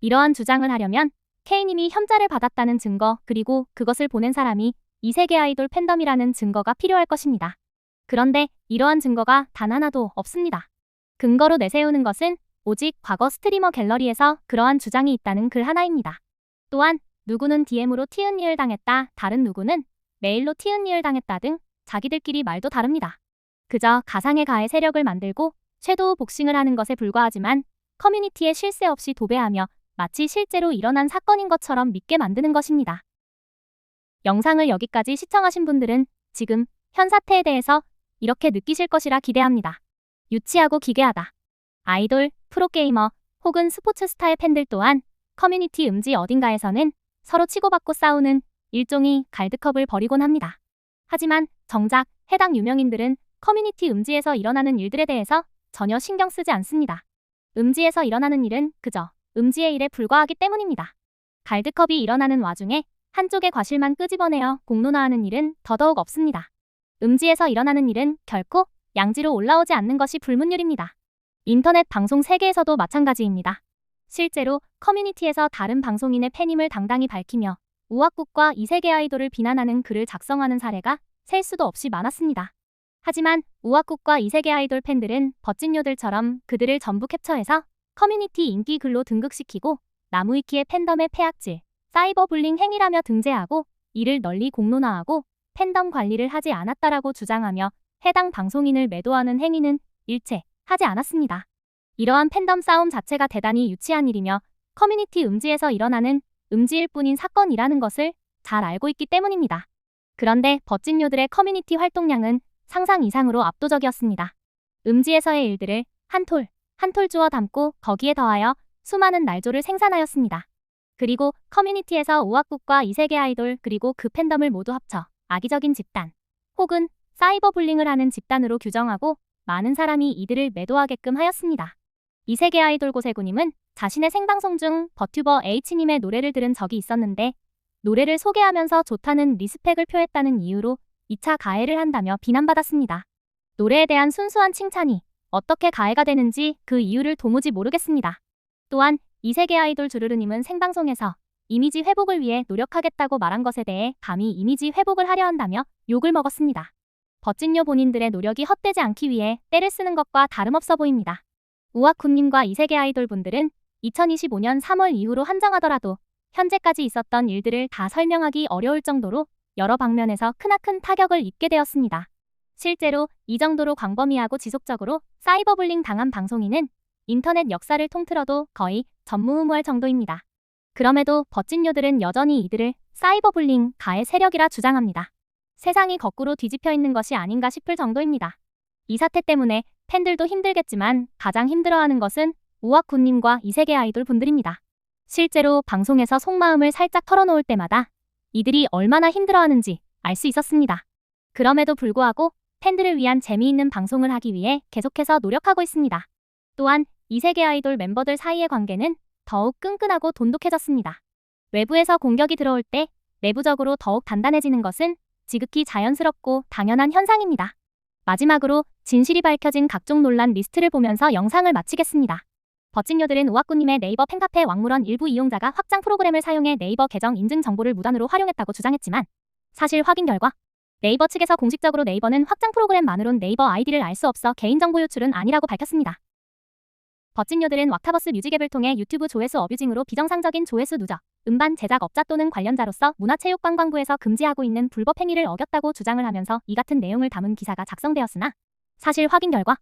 이러한 주장을 하려면 K님이 혐자를 받았다는 증거 그리고 그것을 보낸 사람이 이세계 아이돌 팬덤이라는 증거가 필요할 것입니다. 그런데 이러한 증거가 단 하나도 없습니다. 근거로 내세우는 것은 오직 과거 스트리머 갤러리에서 그러한 주장이 있다는 글 하나입니다. 또한 누구는 DM으로 티은리을 당했다, 다른 누구는 메일로 티은리을 당했다 등 자기들끼리 말도 다릅니다. 그저 가상의 가해 세력을 만들고 섀도우 복싱을 하는 것에 불과하지만 커뮤니티에 쉴 새 없이 도배하며 마치 실제로 일어난 사건인 것처럼 믿게 만드는 것입니다. 영상을 여기까지 시청하신 분들은 지금 현 사태에 대해서 이렇게 느끼실 것이라 기대합니다. 유치하고 기괴하다. 아이돌, 프로게이머 혹은 스포츠 스타의 팬들 또한 커뮤니티 음지 어딘가에서는 서로 치고받고 싸우는 일종의 갈드컵을 벌이곤 합니다. 하지만 정작 해당 유명인들은 커뮤니티 음지에서 일어나는 일들에 대해서 전혀 신경 쓰지 않습니다. 음지에서 일어나는 일은 그저 음지의 일에 불과하기 때문입니다. 갈드컵이 일어나는 와중에 한쪽의 과실만 끄집어내어 공론화하는 일은 더더욱 없습니다. 음지에서 일어나는 일은 결코 양지로 올라오지 않는 것이 불문율입니다. 인터넷 방송 세계에서도 마찬가지입니다. 실제로 커뮤니티에서 다른 방송인의 팬임을 당당히 밝히며 우악국과 이세계 아이돌을 비난하는 글을 작성하는 사례가 셀 수도 없이 많았습니다. 하지만 우악국과 이세계 아이돌 팬들은 버찐요들처럼 그들을 전부 캡처해서 커뮤니티 인기 글로 등극시키고 나무위키의 팬덤의 폐악질, 사이버불링 행위라며 등재하고 이를 널리 공론화하고 팬덤 관리를 하지 않았다라고 주장하며 해당 방송인을 매도하는 행위는 일체 하지 않았습니다. 이러한 팬덤 싸움 자체가 대단히 유치한 일이며 커뮤니티 음지에서 일어나는 음지일 뿐인 사건이라는 것을 잘 알고 있기 때문입니다. 그런데 버찐요들의 커뮤니티 활동량은 상상 이상으로 압도적이었습니다. 음지에서의 일들을 한 톨 주워 담고 거기에 더하여 수많은 날조를 생산하였습니다. 그리고 커뮤니티에서 오악국과 이세계 아이돌 그리고 그 팬덤을 모두 합쳐 악의적인 집단 혹은 사이버 불링을 하는 집단으로 규정하고 많은 사람이 이들을 매도하게끔 하였습니다. 이세계 아이돌 고세구님은 자신의 생방송 중 버튜버 H님의 노래를 들은 적이 있었는데 노래를 소개하면서 좋다는 리스펙을 표했다는 이유로 2차 가해를 한다며 비난받았습니다. 노래에 대한 순수한 칭찬이 어떻게 가해가 되는지 그 이유를 도무지 모르겠습니다. 또한 이세계 아이돌 주르르님은 생방송에서 이미지 회복을 위해 노력하겠다고 말한 것에 대해 감히 이미지 회복을 하려 한다며 욕을 먹었습니다. 버찐요 본인들의 노력이 헛되지 않기 위해 때를 쓰는 것과 다름없어 보입니다. 우아쿤님과 이세계 아이돌 분들은 2025년 3월 이후로 한정하더라도 현재까지 있었던 일들을 다 설명하기 어려울 정도로 여러 방면에서 크나큰 타격을 입게 되었습니다. 실제로 이 정도로 광범위하고 지속적으로 사이버불링 당한 방송인은 인터넷 역사를 통틀어도 거의 전무후무할 정도입니다. 그럼에도 버찐요들은 여전히 이들을 사이버불링 가해 세력이라 주장합니다. 세상이 거꾸로 뒤집혀 있는 것이 아닌가 싶을 정도입니다. 이 사태 때문에 팬들도 힘들겠지만 가장 힘들어하는 것은 우아쿤님과 이세계 아이돌 분들입니다. 실제로 방송에서 속마음을 살짝 털어놓을 때마다 이들이 얼마나 힘들어하는지 알 수 있었습니다. 그럼에도 불구하고 팬들을 위한 재미있는 방송을 하기 위해 계속해서 노력하고 있습니다. 또한 이세계 아이돌 멤버들 사이의 관계는 더욱 끈끈하고 돈독해졌습니다. 외부에서 공격이 들어올 때 내부적으로 더욱 단단해지는 것은 지극히 자연스럽고 당연한 현상입니다. 마지막으로 진실이 밝혀진 각종 논란 리스트를 보면서 영상을 마치겠습니다. 버찐요들은 우아꾸님의 네이버 팬카페 왕물원 일부 이용자가 확장 프로그램을 사용해 네이버 계정 인증 정보를 무단으로 활용했다고 주장했지만 사실 확인 결과 네이버 측에서 공식적으로 네이버는 확장 프로그램만으론 네이버 아이디를 알 수 없어 개인정보 유출은 아니라고 밝혔습니다. 버찐요들은 왁타버스 뮤직 앱을 통해 유튜브 조회수 어뷰징으로 비정상적인 조회수 누적, 음반 제작업자 또는 관련자로서 문화체육관광부에서 금지하고 있는 불법 행위를 어겼다고 주장을 하면서 이 같은 내용을 담은 기사가 작성되었으나 사실 확인 결과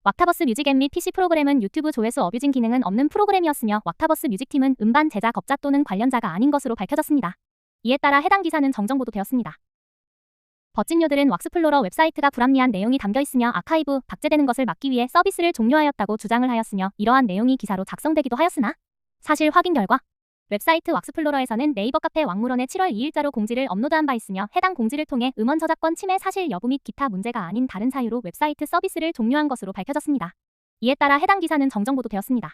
왁타버스 뮤직 앱 및 PC 프로그램은 유튜브 조회수 어뷰징 기능은 없는 프로그램이었으며 왁타버스 뮤직팀은 음반 제작업자 또는 관련자가 아닌 것으로 밝혀졌습니다. 이에 따라 해당 기사는 정정보도되었습니다. 버찐요들은 왁스플로러 웹사이트가 불합리한 내용이 담겨있으며 아카이브, 박제되는 것을 막기 위해 서비스를 종료하였다고 주장을 하였으며 이러한 내용이 기사로 작성되기도 하였으나 사실 확인 결과 웹사이트 왁스플로러에서는 네이버 카페 왕물원의 7월 2일자로 공지를 업로드한 바 있으며 해당 공지를 통해 음원 저작권 침해 사실 여부 및 기타 문제가 아닌 다른 사유로 웹사이트 서비스를 종료한 것으로 밝혀졌습니다. 이에 따라 해당 기사는 정정보도되었습니다.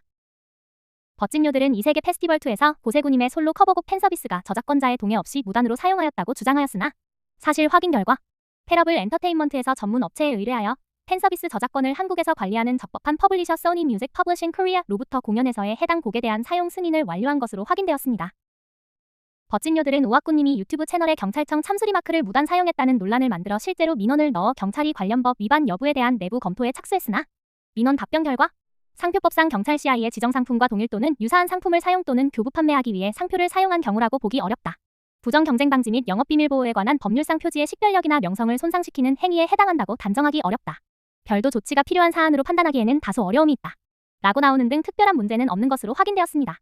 버찐요들은 이세계 페스티벌2에서 고세구님의 솔로 커버곡 팬서비스가 저작권자의 동의 없이 무단으로 사용하였다고 주장하였으나 사실 확인 결과 페러블 엔터테인먼트에서 전문 업체에 의뢰하여 팬서비스 저작권을 한국에서 관리하는 적법한 퍼블리셔 소니 뮤직 퍼블리싱 코리아로부터 공연에서의 해당 곡에 대한 사용 승인을 완료한 것으로 확인되었습니다. 버찐요들은 우아꾸님이 유튜브 채널에 경찰청 참수리 마크를 무단 사용했다는 논란을 만들어 실제로 민원을 넣어 경찰이 관련 법 위반 여부에 대한 내부 검토에 착수했으나 민원 답변 결과 상표법상 경찰 CI의 지정 상품과 동일 또는 유사한 상품을 사용 또는 교부 판매하기 위해 상표를 사용한 경우라고 보기 어렵다. 부정 경쟁 방지 및 영업비밀 보호에 관한 법률상 표지의 식별력이나 명성을 손상시키는 행위에 해당한다고 단정하기 어렵다. 별도 조치가 필요한 사안으로 판단하기에는 다소 어려움이 있다. 라고 나오는 등 특별한 문제는 없는 것으로 확인되었습니다.